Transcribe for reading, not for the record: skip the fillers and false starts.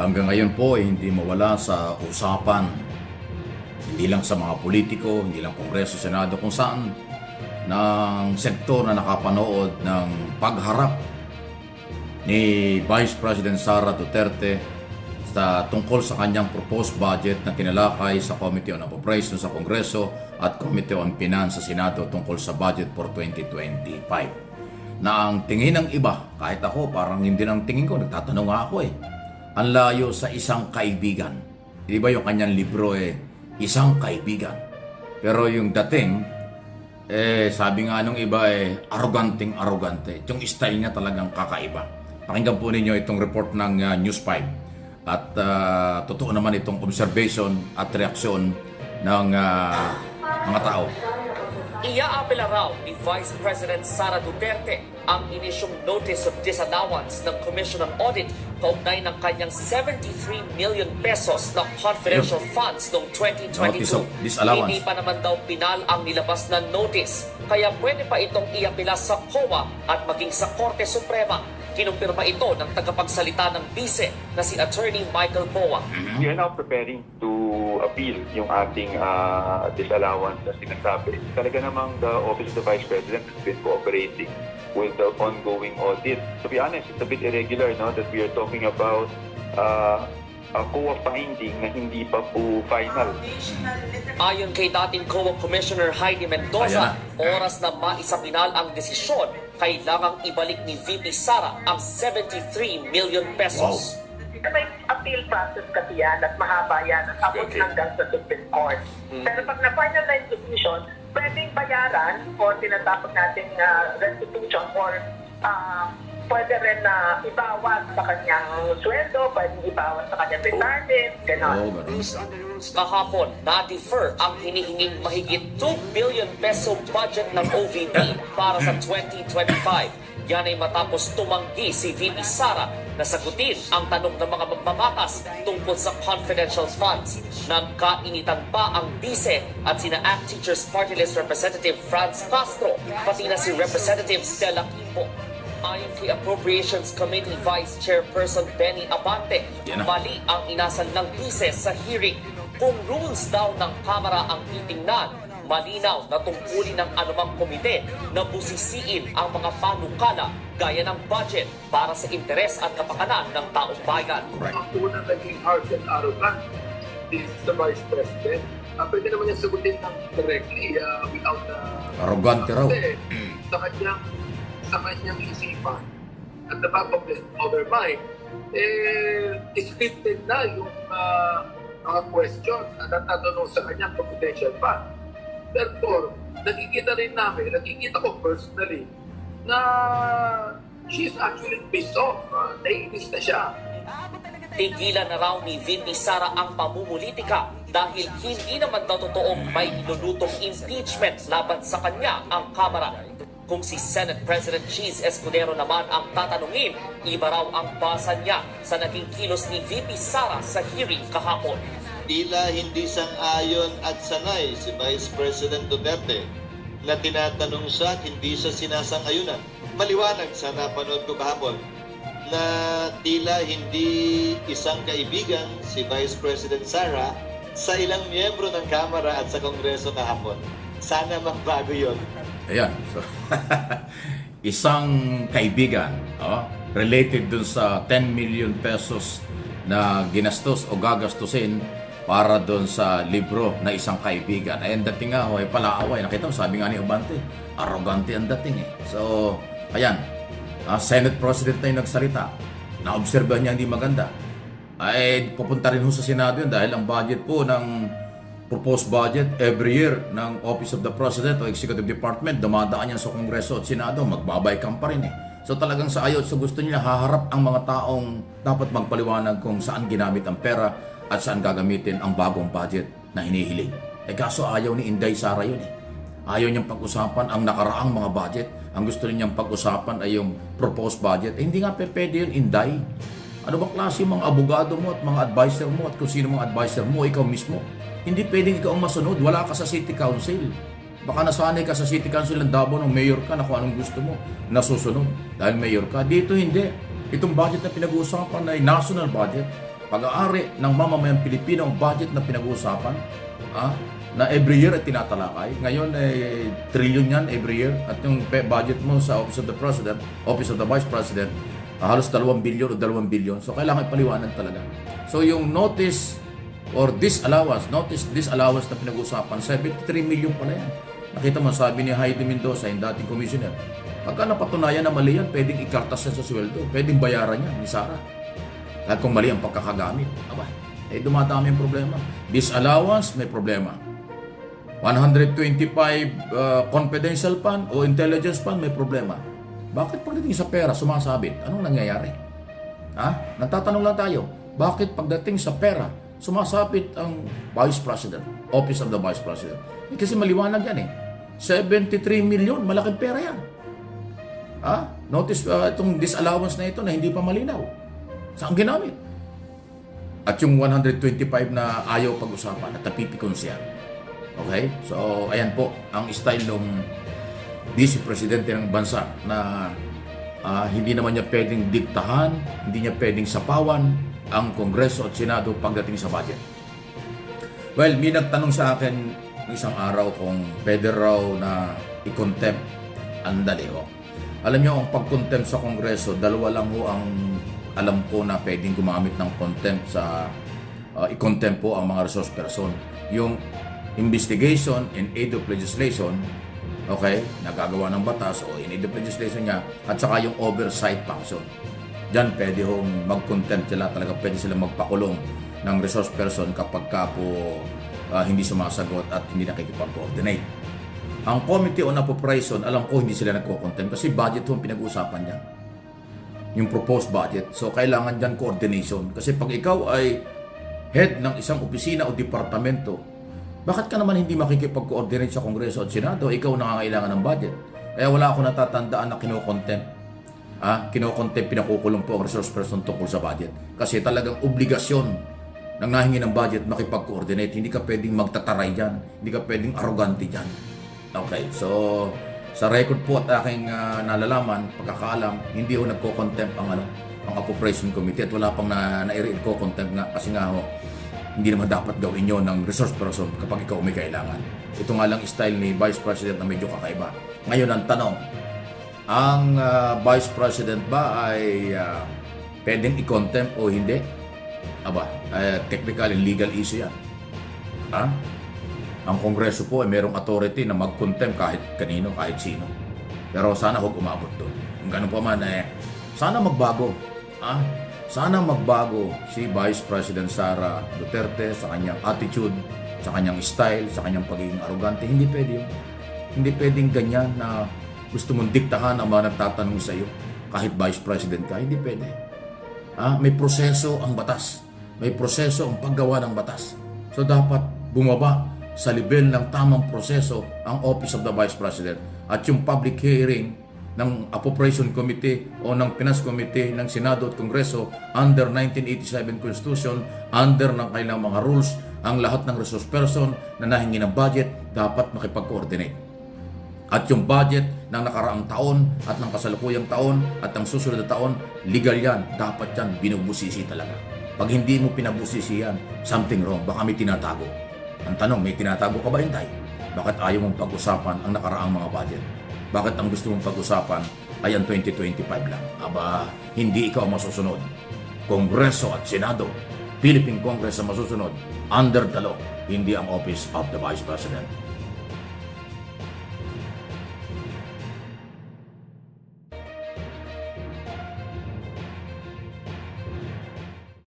hanggang ngayon po ay hindi mawala sa usapan, hindi lang sa mga politiko, hindi lang Kongreso, Senado, kung saan ng sektor na nakapanood ng pagharap ni Vice President Sara Duterte tungkol sa kanyang proposed budget na tinalakay sa Committee on Appropriations sa Kongreso at Committee on Finance sa Senado tungkol sa budget for 2025. Na ang tingin ng iba, kahit ako, parang hindi ng tingin ko, nagtatanong nga ako ang layo sa isang kaibigan. Di ba yung kanyang libro Isang Kaibigan. Pero yung dating, sabi nga nung iba arrogante. Yung style niya talagang kakaiba. Pakinggan po ninyo itong report ng News 5. At totoo naman itong observation at reaksyon ng mga tao. Iaapela raw ni Vice President Sara Duterte ang inisyong Notice of Disallowance ng Commission on Audit kaugnay ng kanyang 73 million pesos na confidential funds noong 2022. Notice of Disallowance. Hindi pa naman daw pinal ang nilabas na notice, kaya pwede pa itong iapela sa COA at maging sa Korte Suprema. Kinumpirma ito ng tagapagsalita ng bise na si Attorney Michael Boa. We are now preparing to appeal yung ating disallowance na sinasabi. Talaga namang the Office of the Vice President has been cooperating with the ongoing audit. To be honest, it's a bit irregular that we are talking about a COA finding na hindi pa po final. Ayon kay dating COA Commissioner Heidi Mendoza, oras na maisapinal ang desisyon, kailangang ibalik ni VP Sara ang 73 million pesos. May appeal process kasi yan at mahaba yan at abot hanggang sa Supreme Court. Pero pag na-finalize decision, pwedeng bayaran o tinatapos natin restitution or pwede rin na ibawas sa kanyang sweldo, pwedeng ibawas sa kanyang retirement, gano'n. Kahapon, na-defer ang hinihinging mahigit 2 billion peso budget ng OVP para sa 2025. Yan ay matapos tumanggi si VP Sara na sagutin ang tanong ng mga magmamakas tungkol sa confidential funds. Nagkainitan pa ang bise at sina ACT Teachers Party List Representative Franz Castro, pati na si Representative Stella Quimpo. Ayon kay Appropriations Committee Vice Chairperson Benny Abante, mali ang inasal ng bise sa hearing. Kung rules daw ng Kamara ang titingnan, malinaw na tungkulin ng anumang komite na busisiin ang mga panukala gaya ng budget para sa interes at kapakanan ng taong bayan. Ang unang naging harsh and arrogant is the Vice President. Pwede naman niya sagutin ng directly without Arrogante raw. Kasi sa kanyang isipan at the back of our mind, scripted na yung mga questions na natatanong sa kanyang confidential fund. Therefore, nakikita ko personally na she's actually pissed off. Naiinis na siya. Tigilan na raw ni VP Sara ang pamumulitika dahil hindi naman daw totoong may inulutong impeachment laban sa kanya ang Kamara. Kung si Senate President Cheese Escudero naman ang tatanungin, iba raw ang basa niya sa naging kilos ni VP Sara sa hearing kahapon. Tila hindi sang-ayon at sanay si Vice President Duterte na tinatanong siya at hindi siya sinasang-ayunan. Maliwanag sa napanood ko kahapon na tila hindi isang kaibigan si Vice President Sara sa ilang miyembro ng Kamara at sa Kongreso kahapon. Sana magbago yun. Ayan. So, isang kaibigan related dun sa 10 million pesos na ginastos o gagastusin para dun sa libro na Isang Kaibigan. Ayan, dating nga, palaaway. Nakita mo, sabi nga ni Abante, arrogante ang dating So, ayan, Senate President na yung nagsalita. Na-obserbahan niya hindi maganda. Ay, pupunta rin sa Senado yun dahil ang budget po ng proposed budget every year ng Office of the President o Executive Department, dumadaan yan sa Kongreso at Senado, magbabaykan pa rin So talagang sa ayaw, so gusto nila haharap ang mga taong dapat magpaliwanag kung saan ginamit ang pera at saan gagamitin ang bagong budget na hinihiling. Kaso ayaw ni Inday Sara yun Ayaw niyang pag-usapan ang nakaraang mga budget. Ang gusto niyang pag-usapan ay yung proposed budget. Hindi nga pwede yun, Inday. Ano ba klase yung mga abogado mo at mga advisor mo at kung sino mga advisor mo, ikaw mismo? Hindi pwedeng ikaw ang masunod. Wala ka sa City Council. Baka nasanay ka sa City Council ng Davao ng mayor ka na kung anong gusto mo, nasusunod dahil mayor ka. Dito hindi. Itong budget na pinag-uusapan ay national budget. pag-aari ng mamamayang Pilipino ang budget na pinag-uusapan, na every year ay tinatalakay. Ngayon ay trillion yan every year, at yung budget mo sa Office of the President, Office of the Vice President, halos 2 billion o 2 billion. So kailangan paliwanag talaga. So yung notice disallowance na pinag-uusapan, 73 million pala yan. Nakita mo, sabi ni Heidi Mendoza, yung dating commissioner, pagka napatunayan na mali yan, pwedeng ikartas yan sa sweldo, pwedeng bayaran yan ni Sara. At kung mali ang pagkakagamit, dumadami ang problema. Disallowance, may problema. 125 confidential fund o intelligence fund, may problema. Bakit pagdating sa pera, sumasabit? Anong nangyayari? Nagtatanong lang tayo, bakit pagdating sa pera, sumasabit ang Vice President, Office of the Vice President? Kasi maliwanag yan 73 million, malaking pera yan. Notice itong disallowance na ito na hindi pa malinaw. Saan ginamit? At yung 125 na ayaw pag-usapan, at napipikon siya. Okay? So, ayan po, ang style ng Vice Presidente ng bansa na hindi naman niya pwedeng diktahan, hindi niya pwedeng sapawan ang Kongreso at Senado pagdating sa budget. Well, may nagtanong sa akin isang araw kung pwede raw na i-contempt ang daliho. Alam niyo, ang pag-contempt sa Kongreso, dalawa lang ho ang alam ko na pwedeng gumamit ng contempt sa i-contempt po ang mga resource person. Yung investigation in aid of legislation, okay, nagagawa ng batas o in aid of legislation niya, at saka yung oversight function. Diyan pwede hong mag-contempt sila, talaga pwede sila magpakulong ng resource person kapag ka po hindi sumasagot at hindi nakikipag-coordinate. Ang Committee on Appropriation, alam ko hindi sila nagko-contempt kasi budget yung pinag-uusapan niya. Yung proposed budget. So, kailangan dyan coordination. Kasi pag ikaw ay head ng isang opisina o departamento, bakit ka naman hindi makikipag-coordinate sa Kongreso at Senado? Ikaw nangangailangan ng budget. Kaya wala ako natatandaan na kino-contempt. Kino-contempt, pinakukulong po ang resource person tungkol sa budget. Kasi talagang obligasyon ng nahingi ng budget makipag-coordinate. Hindi ka pwedeng magtataray dyan. Hindi ka pwedeng arrogante dyan. Okay, so sa record po at aking nalalaman, pagkakaalam, hindi ho nagko-contempt ang Appropriation Committee at wala pang na-contempt nga kasi nga ho, hindi naman dapat gawin nyo ng resource person kapag ikaw may kailangan. Ito nga lang style ni Vice President na medyo kakaiba. Ngayon ang tanong, ang Vice President ba ay pwedeng i-contempt o hindi? Technical and legal issue yan. Ang Kongreso po ay merong authority na mag-contempt kahit kanino, kahit sino. Pero sana huwag umabot doon. Kung ganun pa man, sana magbago. Sana magbago si Vice President Sara Duterte sa kanyang attitude, sa kanyang style, sa kanyang pagiging arrogante. Hindi pwede yun. Hindi pwedeng ganyan na gusto mong diktahan ang mga nagtatanong sa iyo kahit Vice President ka. Hindi pwede. May proseso ang batas. May proseso ang paggawa ng batas. So dapat bumaba sa level ng tamang proseso ang Office of the Vice President at yung public hearing ng Appropriation Committee o ng Finance Committee ng Senado at Kongreso under 1987 Constitution, under ng kailang mga rules, ang lahat ng resource person na nahingi ng budget dapat makipag-coordinate. At yung budget ng nakaraang taon at ng kasalukuyang taon at ng susunod na taon, legal yan. Dapat yan binubusisi talaga. Pag hindi mo pinabusisi yan, something wrong. Baka may tinatago. Ang tanong, may tinatago ka ba, Intay? Bakit ayaw mong pag-usapan ang nakaraang mga budget? Bakit ang gusto mong pag-usapan ay ang 2025 lang? Hindi ikaw masusunod. Kongreso at Senado, Philippine Congress ang masusunod under the law, hindi ang Office of the Vice President.